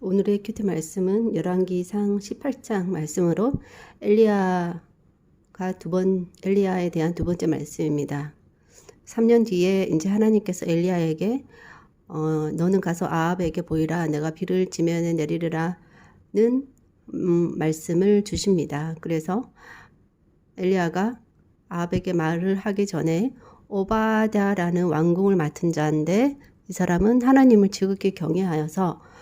오늘의 큐티 말씀은 열왕기상 18장 말씀으로 엘리야에 대한 두 번째 말씀입니다. 3년 뒤에 이제 하나님께서 엘리야에게 너는 가서 아합에게 보이라 내가 비를 지면에 내리리라는 말씀을 주십니다. 그래서 엘리야가 아합에게 말을 하기 전에 오바댜라는 왕궁을 맡은 자인데 이 사람은 하나님을 지극히 경외하여서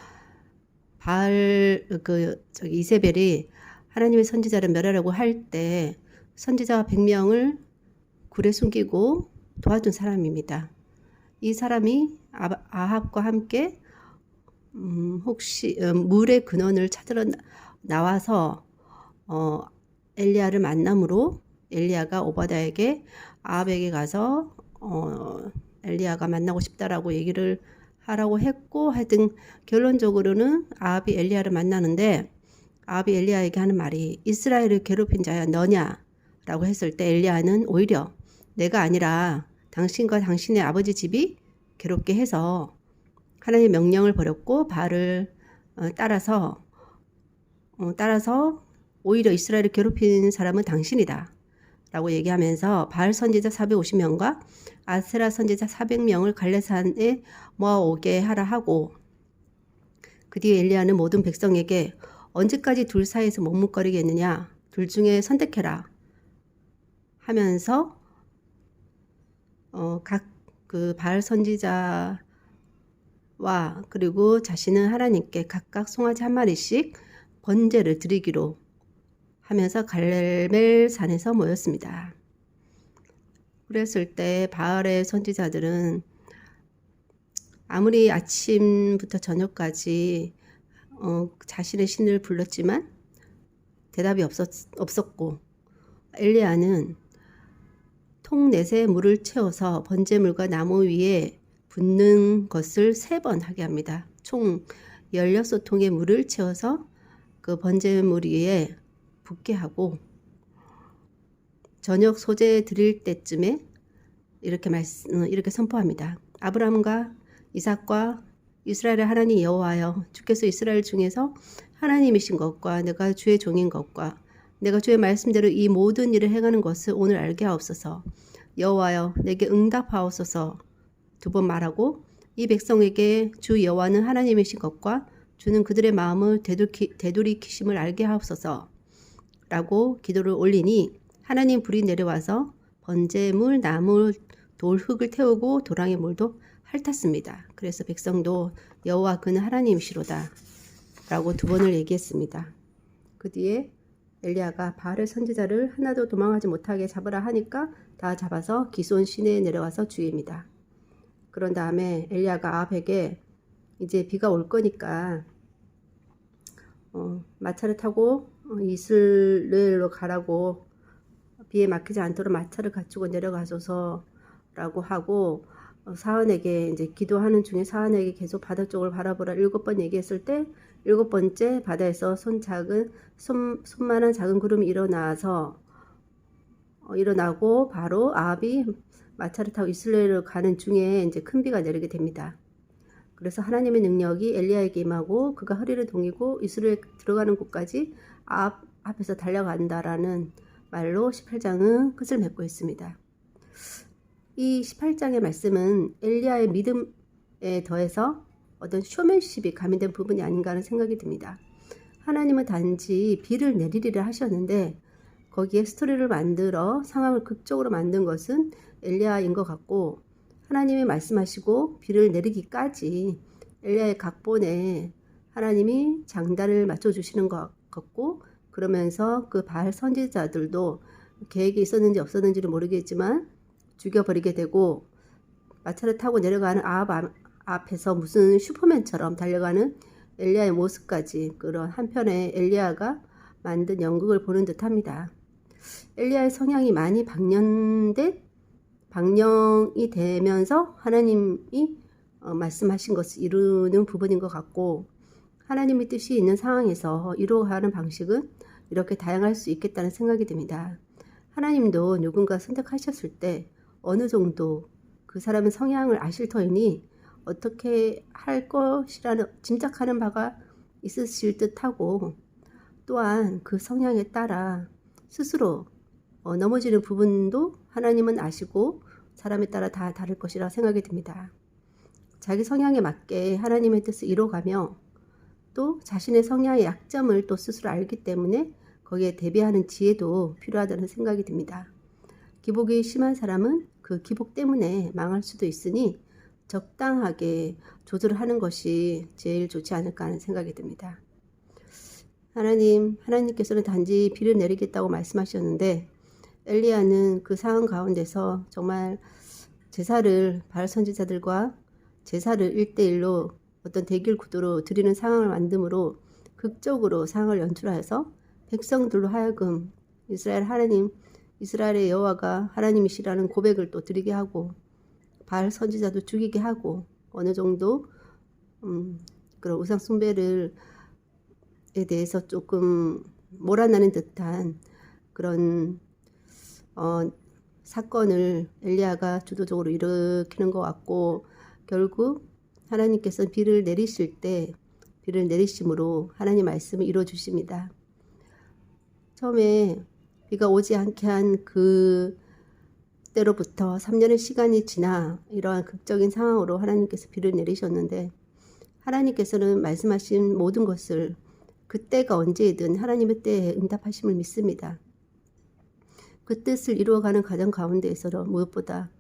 이세벨이 하나님의 선지자를 멸하려고 할 때 선지자 100명을 굴에 숨기고 도와준 사람입니다. 이 사람이 아합과 함께 물의 근원을 찾으러 나와서 엘리야를 만남으로 엘리야가 오바댜에게 아합에게 가서 엘리야가 만나고 싶다라고 얘기를 하라고 했고, 하여튼 결론적으로는 아합이 엘리야를 만나는데 아합이 엘리야에게 하는 말이 이스라엘을 괴롭힌 자야 너냐 라고 했을 때 엘리야는 오히려 내가 아니라 당신과 당신의 아버지 집이 괴롭게 해서 하나님의 명령을 버렸고 바알을 따라서 오히려 이스라엘을 괴롭힌 사람은 당신이다 라고 얘기하면서 바알 선지자 450명과 아세라 선지자 400명을 갈레산에 모아오게 하라 하고, 그 뒤에 엘리야는 모든 백성에게 언제까지 둘 사이에서 머뭇거리겠느냐, 둘 중에 선택해라 하면서 각 그 바알 선지자와 그리고 자신은 하나님께 각각 송아지 한 마리씩 번제를 드리기로 하면서 갈멜 산에서 모였습니다. 그랬을 때 바알의 선지자들은 아무리 아침부터 저녁까지 자신의 신을 불렀지만 대답이 없었고, 엘리야는 통 넷에 물을 채워서 번제물과 나무 위에 붓는 것을 3번 하게 합니다. 총 16통의 물을 채워서 그 번제물 위에 붓게 하고, 저녁 소재 드릴 때쯤에 이렇게 선포합니다. 아브라함과 이삭과 이스라엘의 하나님 여호와여, 주께서 이스라엘 중에서 하나님이신 것과 내가 주의 종인 것과 내가 주의 말씀대로 이 모든 일을 행하는 것을 오늘 알게 하옵소서. 여호와여, 내게 응답하옵소서. 2번 말하고 이 백성에게 주 여호와는 하나님이신 것과 주는 그들의 마음을 되돌이키심을 알게 하옵소서 라고 기도를 올리니 하나님 불이 내려와서 번제물, 나무, 돌, 흙을 태우고 도랑의 물도 핥았습니다. 그래서 백성도 여호와 그는 하나님이시로다 라고 2번을 얘기했습니다. 그 뒤에 엘리야가 바알의 선지자를 하나도 도망하지 못하게 잡으라 하니까 다 잡아서 기손 시내에 내려와서 죽입니다. 그런 다음에 엘리야가 아합에게 이제 비가 올 거니까 마차를 타고 이스라엘로 가라고, 비에 막히지 않도록 마차를 갖추고 내려가소서라고 하고, 사환에게 이제 기도하는 중에 사환에게 계속 바다 쪽을 바라보라 7번 얘기했을 때 7번째 바다에서 손만한 작은 구름이 일어나고 바로 아합이 마차를 타고 이스라엘로 가는 중에 이제 큰 비가 내리게 됩니다. 그래서 하나님의 능력이 엘리야에게 임하고 그가 허리를 동이고 이스라엘 들어가는 곳까지 아합 앞에서 달려간다라는 말로 18장은 끝을 맺고 있습니다. 이 18장의 말씀은 엘리야의 믿음에 더해서 어떤 쇼맨십이 가미된 부분이 아닌가 하는 생각이 듭니다. 하나님은 단지 비를 내리리라 하셨는데 거기에 스토리를 만들어 상황을 극적으로 만든 것은 엘리야인 것 같고, 하나님이 말씀하시고 비를 내리기까지 엘리야의 각본에 하나님이 장단을 맞춰주시는 것 같고, 그러면서 그 바알 선지자들도 계획이 있었는지 없었는지는 모르겠지만 죽여버리게 되고, 마차를 타고 내려가는 아합 앞에서 무슨 슈퍼맨처럼 달려가는 엘리야의 모습까지 그런 한편에 엘리야가 만든 연극을 보는 듯합니다. 엘리야의 성향이 많이 방영이 되면서 하나님이 말씀하신 것을 이루는 부분인 것 같고, 하나님의 뜻이 있는 상황에서 이루어가는 방식은 이렇게 다양할 수 있겠다는 생각이 듭니다. 하나님도 누군가 선택하셨을 때 어느 정도 그 사람의 성향을 아실 터이니 어떻게 할 것이라는 짐작하는 바가 있으실 듯하고 또한 그 성향에 따라 스스로 넘어지는 부분도 하나님은 아시고 사람에 따라 다 다를 것이라 생각이 듭니다. 자기 성향에 맞게 하나님의 뜻을 이뤄가며 또 자신의 성향의 약점을 또 스스로 알기 때문에 거기에 대비하는 지혜도 필요하다는 생각이 듭니다. 기복이 심한 사람은 그 기복 때문에 망할 수도 있으니 적당하게 조절하는 것이 제일 좋지 않을까 하는 생각이 듭니다. 하나님께서는 단지 비를 내리겠다고 말씀하셨는데 엘리야는 그 상황 가운데서 정말 바알 선지자들과 제사를 1대1로 어떤 대결 구도로 드리는 상황을 만듦으로 극적으로 상황을 연출하여서 백성들로 하여금 이스라엘의 여호와가 하나님이시라는 고백을 또 드리게 하고 바알 선지자도 죽이게 하고 어느 정도 그런 우상 숭배에 대해서 조금 몰아나는 듯한 그런 사건을 엘리야가 주도적으로 일으키는 것 같고 결국 하나님께서 비를 내리실 때 비를 내리심으로 하나님 말씀을 이루어 주십니다. 처음에 비가 오지 않게 한 그때로부터 3년의 시간이 지나 이러한 극적인 상황으로 하나님께서 비를 내리셨는데 하나님께서는 말씀하신 모든 것을 그때가 언제이든 하나님의 때에 응답하심을 믿습니다. 그 뜻을 이루어가는 과정 가운데에서 무엇보다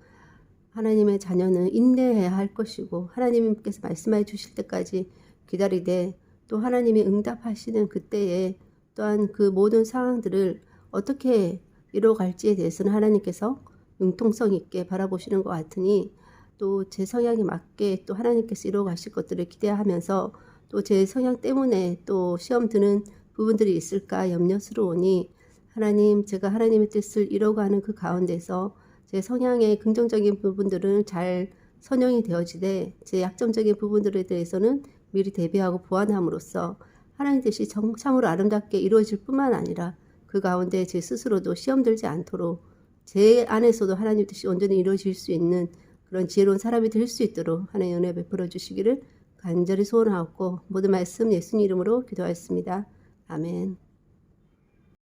하나님의 자녀는 인내해야 할 것이고 하나님께서 말씀해 주실 때까지 기다리되 또 하나님이 응답하시는 그때에 또한 그 모든 상황들을 어떻게 이루어갈지에 대해서는 하나님께서 융통성 있게 바라보시는 것 같으니 또 제 성향에 맞게 또 하나님께서 이루어가실 것들을 기대하면서 또 제 성향 때문에 또 시험 드는 부분들이 있을까 염려스러우니 제가 하나님의 뜻을 이뤄가는 그 가운데서 제 성향의 긍정적인 부분들은 잘 선용이 되어지되 제 약점적인 부분들에 대해서는 미리 대비하고 보완함으로써 하나님 뜻이 참으로 아름답게 이루어질 뿐만 아니라 그 가운데 제 스스로도 시험 들지 않도록 제 안에서도 하나님 뜻이 온전히 이루어질 수 있는 그런 지혜로운 사람이 될 수 있도록 하나님의 은혜 베풀어 주시기를 간절히 소원하옵고 모든 말씀 예수님 이름으로 기도하였습니다. 아멘.